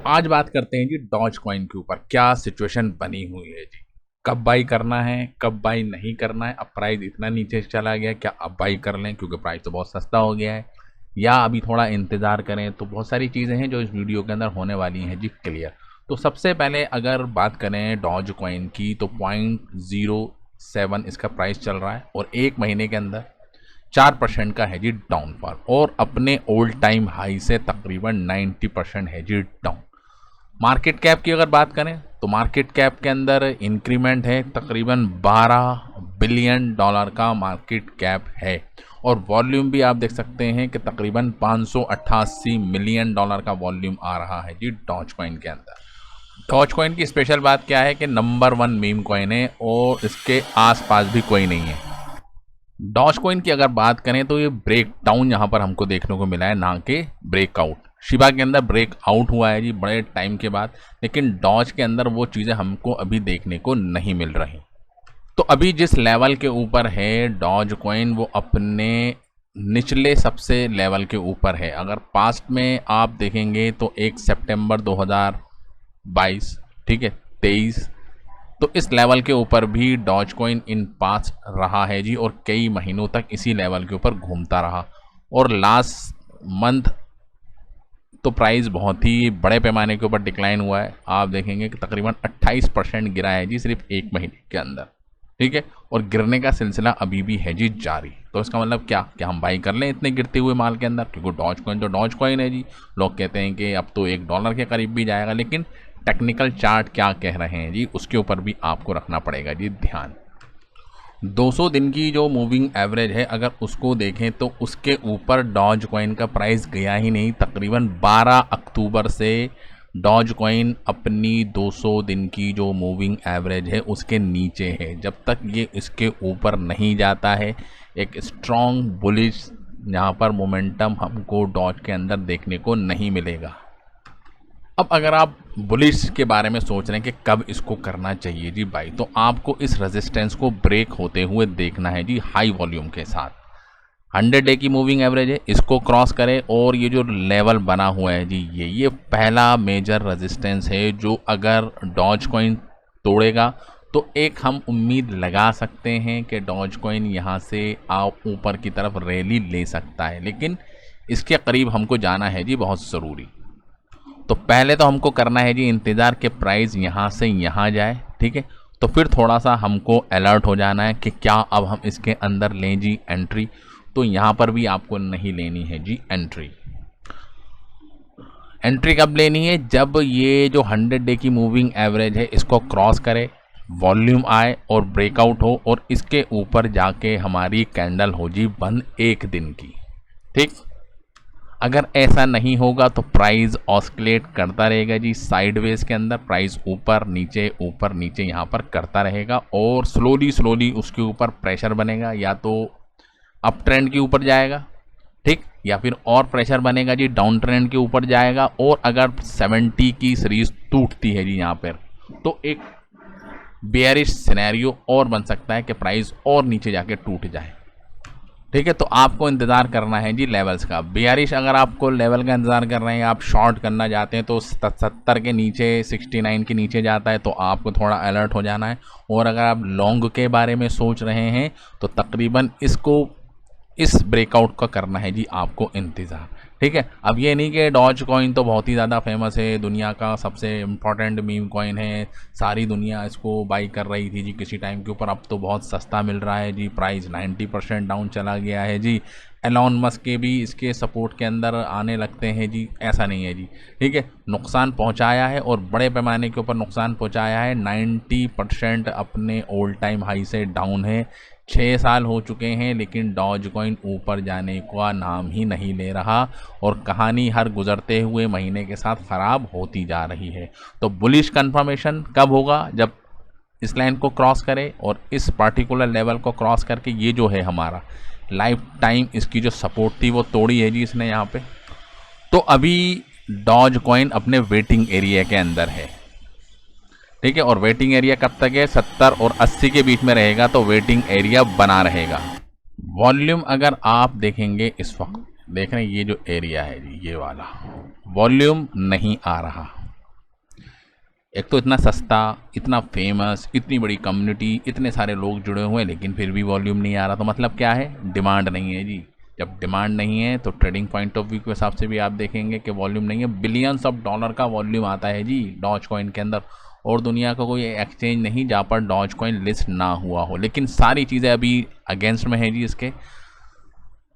आज बात करते हैं जी डॉज कॉइन के ऊपर। क्या सिचुएशन बनी हुई है जी, कब बाई करना है, कब बाई नहीं करना है। अब प्राइस इतना नीचे चला गया, क्या अब बाई कर लें क्योंकि प्राइस तो बहुत सस्ता हो गया है, या अभी थोड़ा इंतज़ार करें। तो बहुत सारी चीज़ें हैं जो इस वीडियो के अंदर होने वाली हैं जी क्लियर। तो सबसे पहले अगर बात करें डॉज कॉइन की, तो 0.07 इसका प्राइस चल रहा है और एक महीने के अंदर 4% का है जी डाउनफॉल, और अपने ओल्ड टाइम हाई से तकरीबन 90% है जी डाउन। मार्केट कैप की अगर बात करें तो मार्केट कैप के अंदर इंक्रीमेंट है, तकरीबन 12 बिलियन डॉलर का मार्केट कैप है। और वॉल्यूम भी आप देख सकते हैं कि तकरीबन 588 मिलियन डॉलर का वॉल्यूम आ रहा है जी डॉज कॉइन के अंदर। डॉज कॉइन की स्पेशल बात क्या है कि नंबर 1 मीम कॉइन है और इसके आसपास भी कोई नहीं है। डॉज कॉइन की अगर बात करें तो ये ब्रेक डाउन यहाँ पर हमको देखने को मिला है, ना कि ब्रेकआउट। शिबा के अंदर ब्रेक आउट हुआ है जी बड़े टाइम के बाद, लेकिन डॉज के अंदर वो चीज़ें हमको अभी देखने को नहीं मिल रही। तो अभी जिस लेवल के ऊपर है डॉज कॉइन, वो अपने निचले सबसे लेवल के ऊपर है। अगर पास्ट में आप देखेंगे तो 1 सितंबर 2022, ठीक है, 23, तो इस लेवल के ऊपर भी डॉज कॉइन इन पास रहा है जी, और कई महीनों तक इसी लेवल के ऊपर घूमता रहा। और लास्ट मंथ तो प्राइस बहुत ही बड़े पैमाने के ऊपर डिक्लाइन हुआ है। आप देखेंगे कि तकरीबन 28% गिरा है जी सिर्फ एक महीने के अंदर, ठीक है, और गिरने का सिलसिला अभी भी है जी जारी। तो इसका मतलब क्या हम बाई कर लें इतने गिरते हुए माल के अंदर, क्योंकि डॉज कॉइन तो डॉज कॉइन है जी। लोग कहते हैं कि अब तो $1 के करीब भी जाएगा, लेकिन टेक्निकल चार्ट क्या कह रहे हैं जी, उसके ऊपर भी आपको रखना पड़ेगा जी ध्यान। 200 दिन की जो मूविंग एवरेज है अगर उसको देखें तो उसके ऊपर डॉज कॉइन का प्राइस गया ही नहीं। तकरीबन 12 अक्टूबर से डॉज कॉइन अपनी 200 दिन की जो मूविंग एवरेज है उसके नीचे है। जब तक ये इसके ऊपर नहीं जाता है, एक स्ट्रॉन्ग बुलिश यहाँ पर मोमेंटम हमको डॉज के अंदर देखने को नहीं मिलेगा। अब अगर आप बुलिश के बारे में सोच रहे हैं कि कब इसको करना चाहिए जी भाई, तो आपको इस रेजिस्टेंस को ब्रेक होते हुए देखना है जी हाई वॉल्यूम के साथ। 100 डे की मूविंग एवरेज है, इसको क्रॉस करे और ये जो लेवल बना हुआ है जी, ये पहला मेजर रेजिस्टेंस है जो अगर डॉज कॉइन तोड़ेगा तो एक हम उम्मीद लगा सकते हैं कि डॉज कॉइन यहाँ से आप ऊपर की तरफ रैली ले सकता है, लेकिन इसके करीब हमको जाना है जी बहुत ज़रूरी। तो पहले तो हमको करना है जी इंतज़ार के प्राइस यहाँ से यहाँ जाए, ठीक है। तो फिर थोड़ा सा हमको अलर्ट हो जाना है कि क्या अब हम इसके अंदर लें जी एंट्री। तो यहाँ पर भी आपको नहीं लेनी है जी एंट्री। एंट्री कब लेनी है? जब ये जो 100 डे की मूविंग एवरेज है इसको क्रॉस करे, वॉल्यूम आए और ब्रेकआउट हो, और इसके ऊपर जाके हमारी कैंडल हो जी बंद एक दिन की, ठीक। अगर ऐसा नहीं होगा तो प्राइस ऑस्किलेट करता रहेगा जी साइडवेज के अंदर, प्राइस ऊपर नीचे यहाँ पर करता रहेगा, और स्लोली उसके ऊपर प्रेशर बनेगा। या तो अप ट्रेंड के ऊपर जाएगा, ठीक, या फिर और प्रेशर बनेगा जी डाउन ट्रेंड के ऊपर जाएगा। और अगर 70 की सीरीज टूटती है जी यहाँ पर, तो एक बेयरिश सिनेरियो और बन सकता है कि प्राइस और नीचे जाके टूट जाए, ठीक है। तो आपको इंतज़ार करना है जी लेवल्स का। बेयरिश अगर आपको लेवल का इंतज़ार कर रहे हैं, आप शॉर्ट करना चाहते हैं, तो 70 के नीचे, 69 के नीचे जाता है तो आपको थोड़ा अलर्ट हो जाना है। और अगर आप लॉन्ग के बारे में सोच रहे हैं तो तकरीबन इस ब्रेकआउट का करना है जी आपको इंतज़ार, ठीक है। अब ये नहीं कि डॉज कॉइन तो बहुत ही ज़्यादा फेमस है, दुनिया का सबसे इम्पॉर्टेंट मीम कॉइन है, सारी दुनिया इसको बाई कर रही थी जी किसी टाइम के ऊपर, अब तो बहुत सस्ता मिल रहा है जी, प्राइस 90% डाउन चला गया है जी। एलॉन मस्क के भी इसके सपोर्ट के अंदर आने लगते हैं जी, ऐसा नहीं है जी, ठीक है। नुकसान पहुंचाया है और बड़े पैमाने के ऊपर नुकसान पहुंचाया है। 90% अपने ओल्ड टाइम हाई से डाउन है। 6 साल हो चुके हैं लेकिन डॉज कॉइन ऊपर जाने का नाम ही नहीं ले रहा, और कहानी हर गुजरते हुए महीने के साथ ख़राब होती जा रही है। तो बुलिश कंफर्मेशन कब होगा? जब इस लाइन को क्रॉस करे और इस पर्टिकुलर लेवल को क्रॉस करके, ये जो है हमारा लाइफ टाइम इसकी जो सपोर्ट थी वो तोड़ी है जी इसने यहाँ पे। तो अभी डॉज कॉइन अपने वेटिंग एरिया के अंदर है, ठीक है। और वेटिंग एरिया कब तक है? 70 और 80 के बीच में रहेगा, तो वेटिंग एरिया बना रहेगा। वॉल्यूम अगर आप देखेंगे इस वक्त, देख रहे हैं ये जो एरिया है जी, ये वाला वॉल्यूम नहीं आ रहा, एक तो इतना सस्ता, इतना फेमस, इतनी बड़ी कम्युनिटी, इतने सारे लोग जुड़े हुए हैं, लेकिन फिर भी वॉल्यूम नहीं आ रहा। तो मतलब क्या है, डिमांड नहीं है जी। जब डिमांड नहीं है तो ट्रेडिंग पॉइंट ऑफ व्यू के हिसाब से भी आप देखेंगे कि वॉल्यूम नहीं है। बिलियंस ऑफ डॉलर का वॉल्यूम आता है जी डॉज कॉइन के अंदर, और दुनिया का कोई एक्सचेंज नहीं जहाँ पर डॉज कॉइन लिस्ट ना हुआ हो। लेकिन सारी चीज़ें अभी अगेंस्ट में है जी इसके।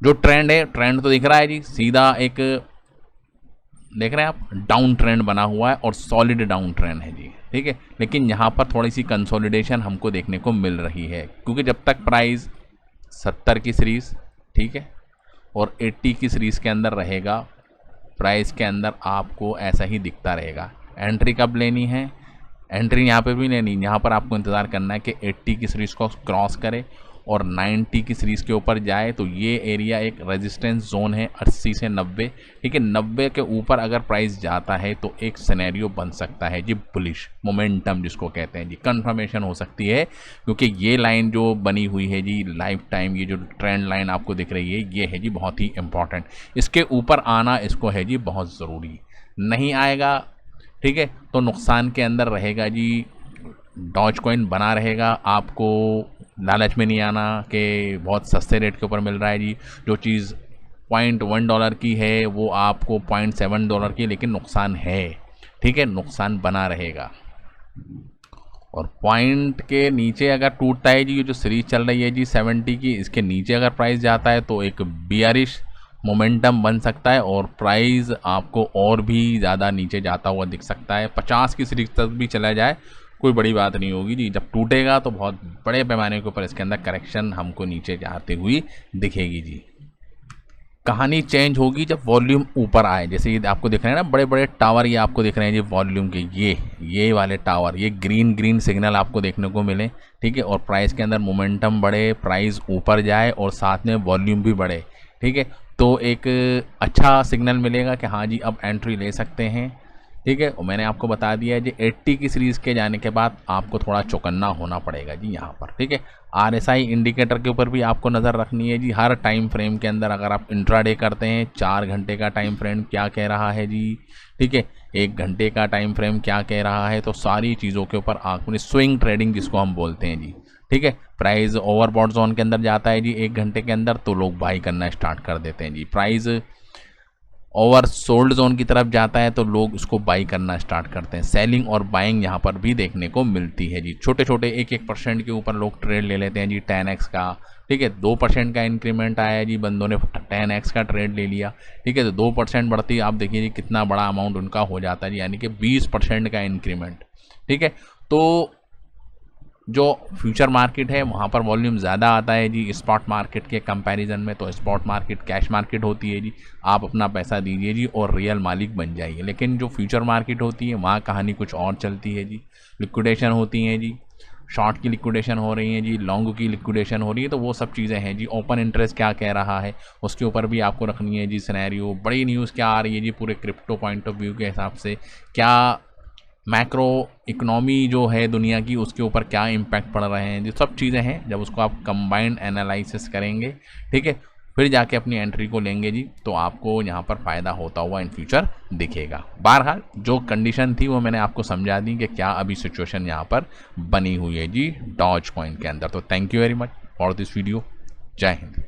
जो ट्रेंड है, ट्रेंड तो दिख रहा है जी, सीधा एक देख रहे हैं आप, डाउन ट्रेंड बना हुआ है और सॉलिड डाउन ट्रेंड है जी, ठीक है। लेकिन यहाँ पर थोड़ी सी कंसोलिडेशन हमको देखने को मिल रही है, क्योंकि जब तक प्राइस 70 की सीरीज़, ठीक है, और 80 की सीरीज़ के अंदर रहेगा, प्राइस के अंदर आपको ऐसा ही दिखता रहेगा। एंट्री कब लेनी है, एंट्री यहाँ पे भी लेनी, यहाँ पर आपको इंतज़ार करना है कि 80 की सीरीज़ को क्रॉस करे और 90 की सीरीज़ के ऊपर जाए। तो ये एरिया एक रेजिस्टेंस जोन है 80 से 90, ठीक है। 90 के ऊपर अगर प्राइस जाता है तो एक सिनेरियो बन सकता है जी बुलिश मोमेंटम जिसको कहते हैं जी, कंफर्मेशन हो सकती है, क्योंकि ये लाइन जो बनी हुई है जी लाइफ टाइम, ये जो ट्रेंड लाइन आपको दिख रही है, ये है जी बहुत ही इंपॉर्टेंट। इसके ऊपर आना इसको है जी बहुत ज़रूरी। नहीं आएगा, ठीक है, तो नुकसान के अंदर रहेगा जी। डॉज कॉइन बना रहेगा, आपको लालच में नहीं आना कि बहुत सस्ते रेट के ऊपर मिल रहा है जी। जो चीज़ $0.1 की है वो आपको $0.7 की, लेकिन नुकसान है, ठीक है, नुकसान बना रहेगा। और पॉइंट के नीचे अगर टूटता है जी, ये जो सीरीज चल रही है जी 70 की, इसके नीचे अगर प्राइस जाता है तो एक बियरिश मोमेंटम बन सकता है और प्राइस आपको और भी ज़्यादा नीचे जाता हुआ दिख सकता है। 50 की सीरीज तक भी चला जाए कोई बड़ी बात नहीं होगी जी। जब टूटेगा तो बहुत बड़े पैमाने के ऊपर इसके अंदर करेक्शन हमको नीचे जाते हुई दिखेगी जी। कहानी चेंज होगी जब वॉल्यूम ऊपर आए। जैसे ये आपको दिख रहे हैं ना बड़े बड़े टावर, ये आपको दिख रहे हैं जी वॉल्यूम के, ये वाले टावर, ये ग्रीन ग्रीन सिग्नल आपको देखने को मिले, ठीक है, और प्राइस के अंदर मोमेंटम बढ़े, प्राइस ऊपर जाए और साथ में वॉल्यूम भी बढ़े, ठीक है, तो एक अच्छा सिग्नल मिलेगा कि हाँ जी अब एंट्री ले सकते हैं, ठीक है। और मैंने आपको बता दिया है जी 80 की सीरीज़ के जाने के बाद आपको थोड़ा चौकन्ना होना पड़ेगा जी यहाँ पर, ठीक है। RSI इंडिकेटर के ऊपर भी आपको नज़र रखनी है जी हर टाइम फ्रेम के अंदर। अगर आप इंट्राडे करते हैं, 4 घंटे का टाइम फ्रेम क्या कह रहा है जी, ठीक है, 1 घंटे का टाइम फ्रेम क्या कह रहा है, तो सारी चीज़ों के ऊपर आँख, स्विंग ट्रेडिंग जिसको हम बोलते हैं जी, ठीक है। प्राइस ओवरबॉट जोन के अंदर जाता है जी 1 घंटे के अंदर, तो लोग बाई करना स्टार्ट कर देते हैं जी। प्राइस ओवर सोल्ड जोन की तरफ जाता है तो लोग उसको बाई करना स्टार्ट करते हैं। सेलिंग और बाइंग यहाँ पर भी देखने को मिलती है जी। छोटे छोटे 1-1% के ऊपर लोग ट्रेड ले लेते हैं जी 10x का, ठीक है। 2% का इंक्रीमेंट आया जी, बंदों ने 10x का ट्रेड ले लिया, ठीक है, तो 2% बढ़ती आप देखिए जी कितना बड़ा अमाउंट उनका हो जाता है जी, यानी कि 20% का इंक्रीमेंट, ठीक है। तो जो फ्यूचर मार्केट है वहाँ पर वॉल्यूम ज़्यादा आता है जी स्पॉट मार्केट के कंपैरिजन में। तो स्पॉट मार्केट कैश मार्केट होती है जी, आप अपना पैसा दीजिए जी और रियल मालिक बन जाइए। लेकिन जो फ्यूचर मार्केट होती है वहाँ कहानी कुछ और चलती है जी। लिक्विडेशन होती है जी, शॉर्ट की लिक्विडेशन हो रही है जी, लॉन्ग की लिक्विडेशन हो रही है, तो वो सब चीज़ें हैं जी। ओपन इंटरेस्ट क्या कह रहा है उसके ऊपर भी आपको रखनी है जी सिनेरियो। बड़ी न्यूज़ क्या आ रही है जी पूरे क्रिप्टो पॉइंट ऑफ व्यू के हिसाब से, क्या मैक्रो इकोनॉमी जो है दुनिया की उसके ऊपर क्या इम्पैक्ट पड़ रहे हैं, जो सब चीज़ें हैं जब उसको आप कंबाइंड एनालिसिस करेंगे, ठीक है, फिर जाके अपनी एंट्री को लेंगे जी, तो आपको यहाँ पर फ़ायदा होता हुआ इन फ्यूचर दिखेगा। बहरहाल जो कंडीशन थी वो मैंने आपको समझा दी कि क्या अभी सिचुएशन यहाँ पर बनी हुई है जी डॉज कॉइन के अंदर। तो thank you very much for this video. जय हिंद।